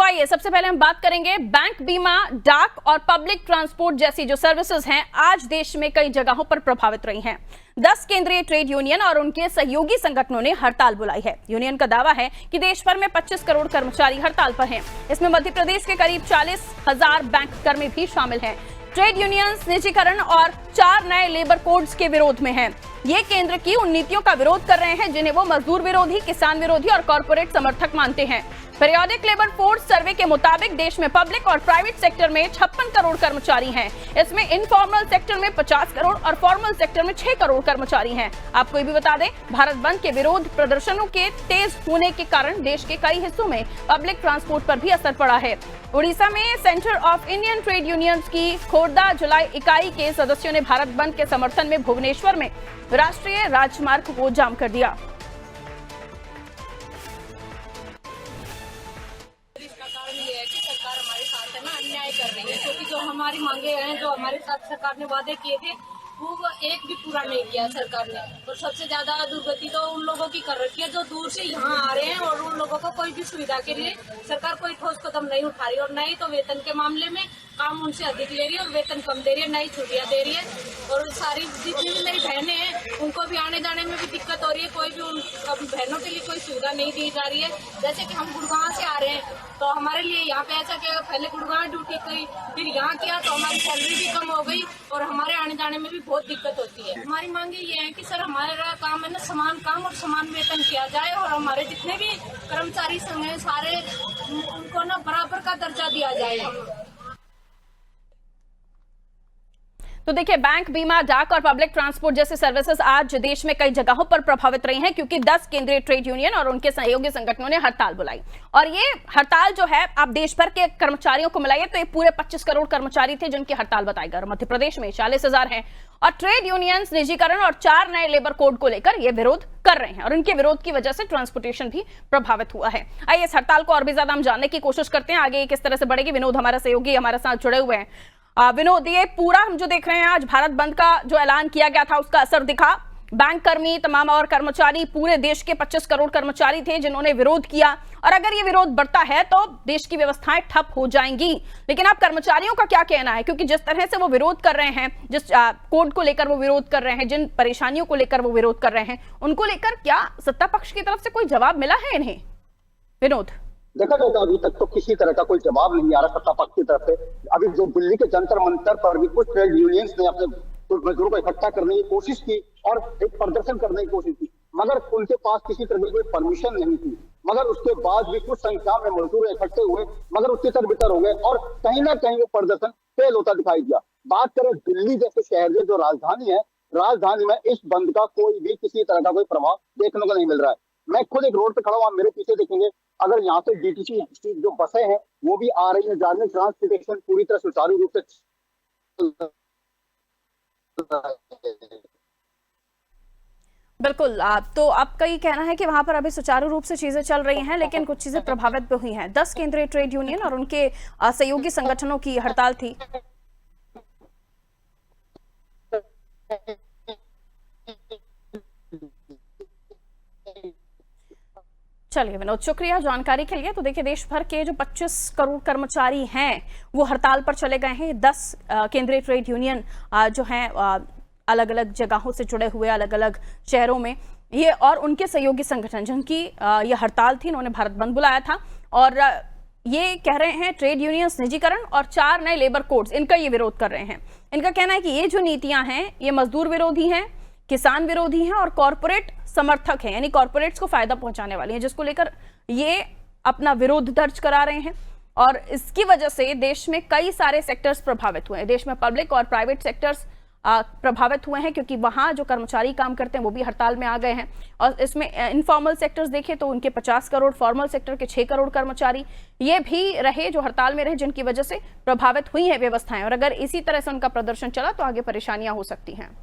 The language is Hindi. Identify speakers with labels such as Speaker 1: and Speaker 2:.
Speaker 1: आइए सबसे पहले हम बात करेंगे बैंक, बीमा, डाक और पब्लिक ट्रांसपोर्ट जैसी जो सर्विसेज हैं आज देश में कई जगहों पर प्रभावित रही हैं। 10 केंद्रीय ट्रेड यूनियन और उनके सहयोगी संगठनों ने हड़ताल बुलाई है। यूनियन का दावा है कि देश भर में 25 करोड़ कर्मचारी हड़ताल पर हैं। इसमें मध्य प्रदेश के करीब 40,000 बैंक कर्मी भी शामिल हैं। ट्रेड यूनियंस निजीकरण और 4 नए लेबर कोड्स के विरोध में हैं। ये केंद्र की उन नीतियों का विरोध कर रहे हैं जिन्हें वो मजदूर विरोधी, किसान विरोधी और कॉर्पोरेट समर्थक मानते हैं। पीरियोडिक लेबर फोर्स सर्वे के मुताबिक देश में पब्लिक और प्राइवेट सेक्टर में 56 करोड़ कर्मचारी हैं। इसमें इनफॉर्मल सेक्टर में 50 करोड़ और फॉर्मल सेक्टर में 6 करोड़ कर्मचारी हैं। आपको ये भी बता दें, भारत बंद के विरोध प्रदर्शनों के तेज होने के कारण देश के कई हिस्सों में पब्लिक ट्रांसपोर्ट पर भी असर पड़ा है। उड़ीसा में centre of Indian trade unions की खोर्धा जुलाई इकाई के सदस्यों ने भारत बंद के समर्थन में भुवनेश्वर में राष्ट्रीय राजमार्ग को जाम कर दिया।
Speaker 2: कर रही है क्योंकि जो हमारी मांगे हैं, जो हमारे साथ सरकार ने वादे किए थे, वो एक भी पूरा नहीं किया सरकार ने। और सबसे ज्यादा दुर्गति तो उन लोगों की कर रखी है जो दूर से यहाँ आ रहे हैं और उन लोगों को कोई भी सुविधा के लिए सरकार कोई ठोस कदम नहीं उठा रही। और नहीं तो वेतन के मामले में काम उनसे अधिक ले रही है और वेतन कम दे रही है, नई छुट्टियां दे रही है। और सारी जितनी भी मेरी बहनें हैं उनको भी आने जाने में भी दिक्कत हो रही है। कोई भी उन बहनों के लिए कोई सुविधा नहीं दी जा रही है। जैसे कि हम गुड़गांव से आ रहे हैं तो हमारे लिए यहाँ पे ऐसा कि पहले गुड़गांव ड्यूटी की, फिर यहाँ किया तो हमारी सैलरी भी कम हो गई और हमारे आने जाने में भी बहुत दिक्कत होती है। हमारी मांगे ये है कि सर हमारा काम है ना, समान काम और समान वेतन किया जाए और हमारे जितने भी कर्मचारी संघ हैं सारे उनको ना बराबर का दर्जा दिया जाए।
Speaker 1: तो देखिए, बैंक, बीमा, डाक और पब्लिक ट्रांसपोर्ट जैसे सर्विसेज आज देश में कई जगहों पर प्रभावित रही हैं क्योंकि 10 केंद्रीय ट्रेड यूनियन और उनके सहयोगी संगठनों ने हड़ताल बुलाई। और ये हड़ताल जो है आप देश भर के कर्मचारियों को मिलाइए तो ये पूरे 25 करोड़ कर्मचारी थे जिनकी हड़ताल बताई गई। मध्य प्रदेश में 40,000 हैं और ट्रेड यूनियंस निजीकरण और 4 नए लेबर कोड को लेकर ये विरोध कर रहे हैं और इनके विरोध की वजह से ट्रांसपोर्टेशन भी प्रभावित हुआ है। आइए इस हड़ताल को और भी ज्यादा हम जानने की कोशिश करते हैं, आगे किस तरह से बढ़ेगी। विनोद हमारा सहयोगी हमारे साथ जुड़े हुए हैं। विनोद, ये पूरा हम जो देख रहे हैं आज भारत बंद का जो ऐलान किया गया था उसका असर दिखा। बैंक कर्मी, तमाम और कर्मचारी, पूरे देश के 25 करोड़ कर्मचारी थे जिन्होंने विरोध किया और अगर ये विरोध बढ़ता है तो देश की व्यवस्थाएं ठप हो जाएंगी। लेकिन आप कर्मचारियों का क्या कहना है, क्योंकि जिस तरह से वो विरोध कर रहे हैं, जिस कोड को लेकर वो विरोध कर रहे हैं, जिन परेशानियों को लेकर वो विरोध कर रहे हैं, उनको लेकर क्या सत्ता पक्ष की तरफ से कोई जवाब मिला है इन्हें? विनोद,
Speaker 3: देखा जाए तो अभी तक तो किसी तरह का कोई जवाब नहीं आ रहा सत्ता पक्ष की तरफ से। अभी जो दिल्ली के जंतर मंतर पर भी कुछ ट्रेड यूनियंस ने अपने मजदूरों को इकट्ठा करने की कोशिश की और एक प्रदर्शन करने की कोशिश की, मगर उनके पास किसी तरह की कोई परमिशन नहीं थी। मगर उसके बाद भी कुछ संख्या में मजदूर इकट्ठे हुए मगर वो तितर बितर हो गए और कहीं ना कहीं वो प्रदर्शन फेल होता दिखाई दिया। बात करें दिल्ली जैसे शहर में जो राजधानी है, राजधानी में इस बंद का कोई भी किसी तरह का कोई प्रभाव देखने को नहीं मिल रहा है। मैं खुद एक रोड पे खड़ा हूँ, आप मेरे पीछे देखेंगे, अगर यहाँ से डीटीसी जो बसें हैं वो भी आ रही है, जा रही है, ट्रांसपोर्टेशन पूरी तरह सुचारू रूप से
Speaker 1: बिल्कुल। तो आपका ये कहना है कि वहां पर अभी सुचारू रूप से चीजें चल रही हैं लेकिन कुछ चीजें प्रभावित भी हुई हैं। 10 केंद्रीय ट्रेड यूनियन और उनके सहयोगी संगठनों की हड़ताल थी। चलिए विनोद, शुक्रिया जानकारी के लिए। तो देखिए, देश भर के जो 25 करोड़ कर्मचारी हैं वो हड़ताल पर चले गए हैं। 10 केंद्रीय ट्रेड यूनियन जो हैं अलग अलग जगहों से जुड़े हुए, अलग अलग शहरों में, ये और उनके सहयोगी संगठन जिनकी ये हड़ताल थी, इन्होंने भारत बंद बुलाया था और ये कह रहे हैं ट्रेड यूनियंस निजीकरण और 4 नए लेबर कोड्स, इनका ये विरोध कर रहे हैं। इनका कहना है कि ये जो नीतियां हैं ये मजदूर विरोधी हैं, किसान विरोधी हैं और कॉर्पोरेट समर्थक हैं, यानी कॉर्पोरेट्स को फायदा पहुंचाने वाली हैं, जिसको लेकर ये अपना विरोध दर्ज करा रहे हैं। और इसकी वजह से देश में कई सारे सेक्टर्स प्रभावित हुए हैं। देश में पब्लिक और प्राइवेट सेक्टर्स प्रभावित हुए हैं क्योंकि वहां जो कर्मचारी काम करते हैं वो भी हड़ताल में आ गए हैं। और इसमें इनफॉर्मल सेक्टर्स देखें तो उनके 50 करोड़, फॉर्मल सेक्टर के 6 करोड़ कर्मचारी ये भी रहे जो हड़ताल में रहे, जिनकी वजह से प्रभावित हुई है व्यवस्थाएं। और अगर इसी तरह से उनका प्रदर्शन चला तो आगे परेशानियां हो सकती हैं।